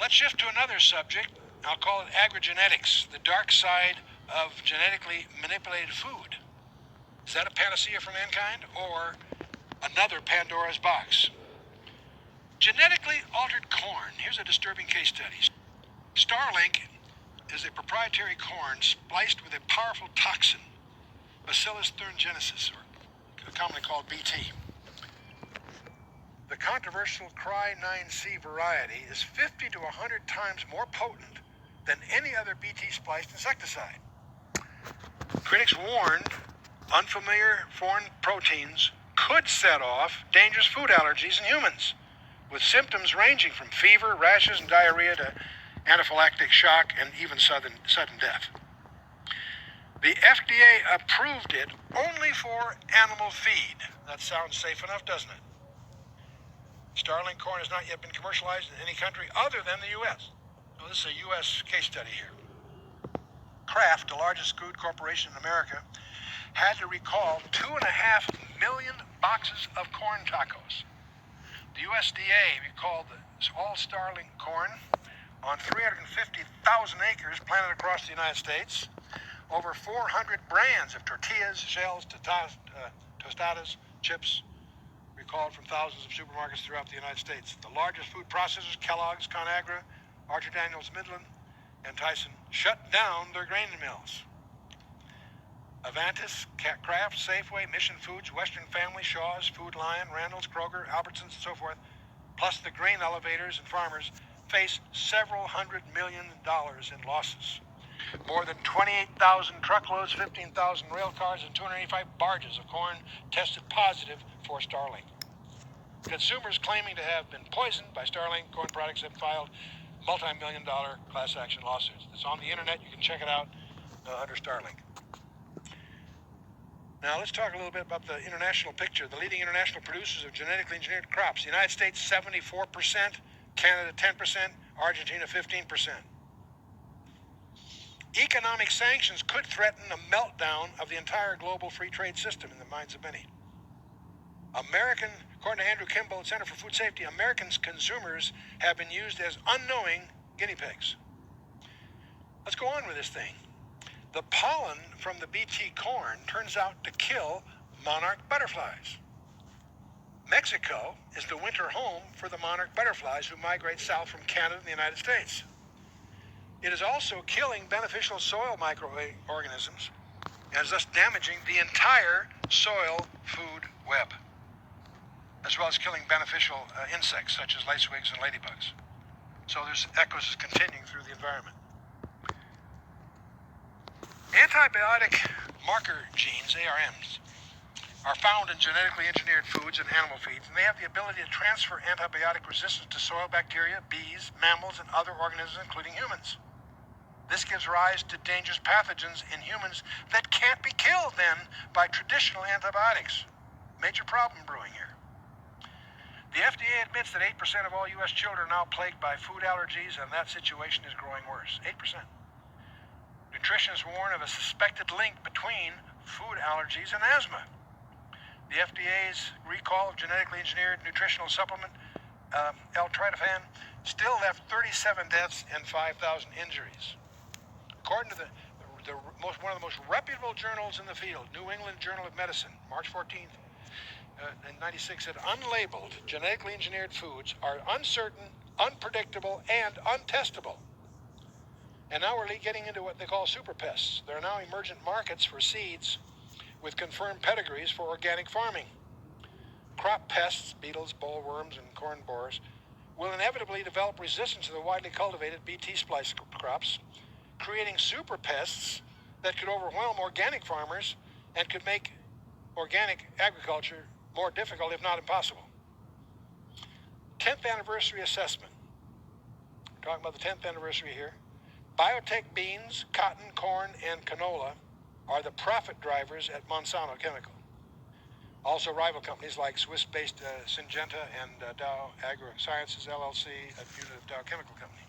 let's shift to another subject. I'll call it agrigenetics, the dark side of genetically manipulated food. Is that a panacea for mankind or another Pandora's box? Genetically altered corn. Here's a disturbing case study. Starlink is a proprietary corn spliced with a powerful toxin, Bacillus thuringiensis, or commonly called BT. The controversial Cry9C variety is 50 to 100 times more potent than any other BT-spliced insecticide. Critics warned unfamiliar foreign proteins could set off dangerous food allergies in humans, with symptoms ranging from fever, rashes, and diarrhea to anaphylactic shock and even sudden death. The FDA approved it only for animal feed. That sounds safe enough, doesn't it? Starlink corn has not yet been commercialized in any country other than the U.S. Well, this is a U.S. case study here. Kraft, the largest food corporation in America, had to recall 2.5 million boxes of corn tacos. The USDA recalled all Starlink corn on 350,000 acres planted across the United States. Over 400 brands of tortillas, shells, tostadas, chips, recalled from thousands of supermarkets throughout the United States. The largest food processors, Kellogg's, ConAgra, Archer Daniels Midland, and Tyson, shut down their grain mills. Avantis, Kraft, Safeway, Mission Foods, Western Family, Shaw's, Food Lion, Randall's, Kroger, Albertsons, and so forth, plus the grain elevators and farmers, face several $100 million in losses. More than 28,000 truckloads, 15,000 rail cars, and 285 barges of corn tested positive for Starlink. Consumers claiming to have been poisoned by Starlink corn products have filed multi-million-dollar class action lawsuits. It's on the internet. You can check it out under Starlink. Now let's talk a little bit about the international picture. The leading international producers of genetically engineered crops. The United States, 74%, Canada, 10%, Argentina, 15%. Economic sanctions could threaten a meltdown of the entire global free trade system in the minds of many. According to Andrew Kimball at Center for Food Safety, American consumers have been used as unknowing guinea pigs. Let's go on with this thing. The pollen from the BT corn turns out to kill monarch butterflies. Mexico is the winter home for the monarch butterflies who migrate south from Canada and the United States. It is also killing beneficial soil microorganisms and is thus damaging the entire soil food web, as well as killing beneficial insects such as lacewings and ladybugs. So there's echoes continuing through the environment. Antibiotic marker genes, ARMs, are found in genetically engineered foods and animal feeds, and they have the ability to transfer antibiotic resistance to soil bacteria, bees, mammals, and other organisms, including humans. This gives rise to dangerous pathogens in humans that can't be killed then by traditional antibiotics. Major problem brewing here. The FDA admits that 8% of all U.S. children are now plagued by food allergies, and that situation is growing worse. 8%. Nutritionists warn of a suspected link between food allergies and asthma. The FDA's recall of genetically engineered nutritional supplement, L-tryptophan, still left 37 deaths and 5,000 injuries. According to one of the most reputable journals in the field, New England Journal of Medicine, March 14th, in 96, said unlabeled genetically engineered foods are uncertain, unpredictable, and untestable. And now we're getting into what they call super pests. There are now emergent markets for seeds with confirmed pedigrees for organic farming. Crop pests, beetles, bollworms, and corn borers, will inevitably develop resistance to the widely cultivated BT splice crops, creating super pests that could overwhelm organic farmers and could make organic agriculture more difficult, if not impossible. 10th anniversary assessment. We're talking about the 10th anniversary here. Biotech beans, cotton, corn, and canola are the profit drivers at Monsanto Chemical. Also rival companies like Swiss-based Syngenta and Dow AgroSciences LLC, a unit of Dow Chemical Company.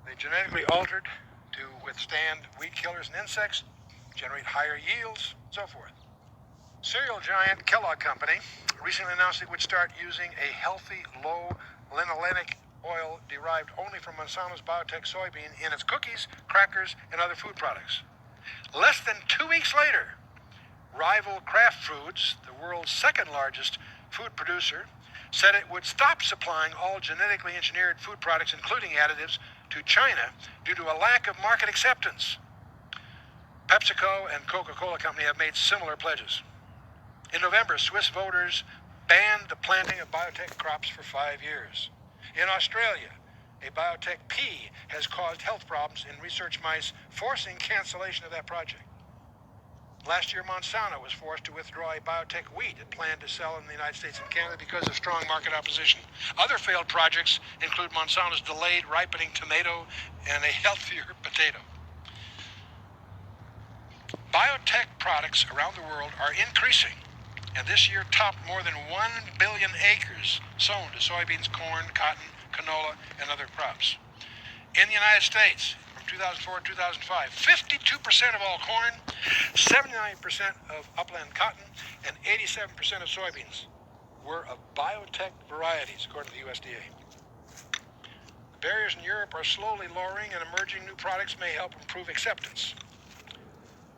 They genetically altered to withstand weed killers and insects, generate higher yields, so forth. Cereal giant Kellogg Company recently announced it would start using a healthy, low linolenic oil derived only from Monsanto's biotech soybean in its cookies, crackers, and other food products. Less than 2 weeks later, rival Kraft Foods, the world's second largest food producer, said it would stop supplying all genetically engineered food products, including additives, to China due to a lack of market acceptance. PepsiCo and Coca-Cola Company have made similar pledges. In November, Swiss voters banned the planting of biotech crops for 5 years. In Australia, a biotech pea has caused health problems in research mice, forcing cancellation of that project. Last year, Monsanto was forced to withdraw a biotech wheat it planned to sell in the United States and Canada because of strong market opposition. Other failed projects include Monsanto's delayed ripening tomato and a healthier potato. Biotech products around the world are increasing, and this year topped more than 1 billion acres sown to soybeans, corn, cotton, canola, and other crops. In the United States, from 2004 to 2005, 52% of all corn, 79% of upland cotton, and 87% of soybeans were of biotech varieties, according to the USDA. The barriers in Europe are slowly lowering, and emerging new products may help improve acceptance.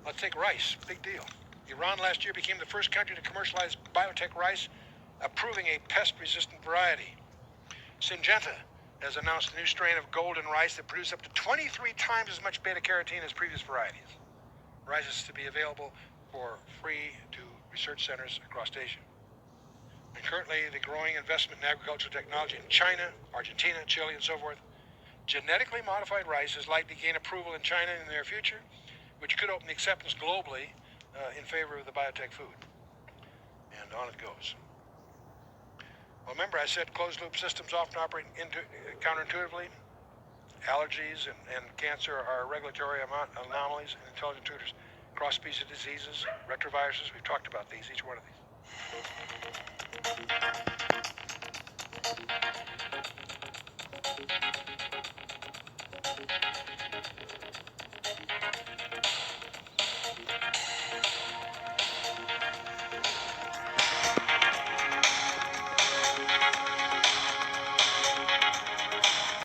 Let's take rice, big deal. Iran last year became the first country to commercialize biotech rice, approving a pest-resistant variety. Syngenta has announced a new strain of golden rice that produces up to 23 times as much beta-carotene as previous varieties. Rice is to be available for free to research centers across Asia. And currently, the growing investment in agricultural technology in China, Argentina, Chile, and so forth, genetically modified rice is likely to gain approval in China in the near future, which could open the acceptance globally in favor of the biotech food. And on it goes. Well, remember I said closed-loop systems often operate counterintuitively. Allergies and cancer are regulatory anomalies and intelligent tutors. Cross-species diseases, retroviruses, we've talked about these, each one of these.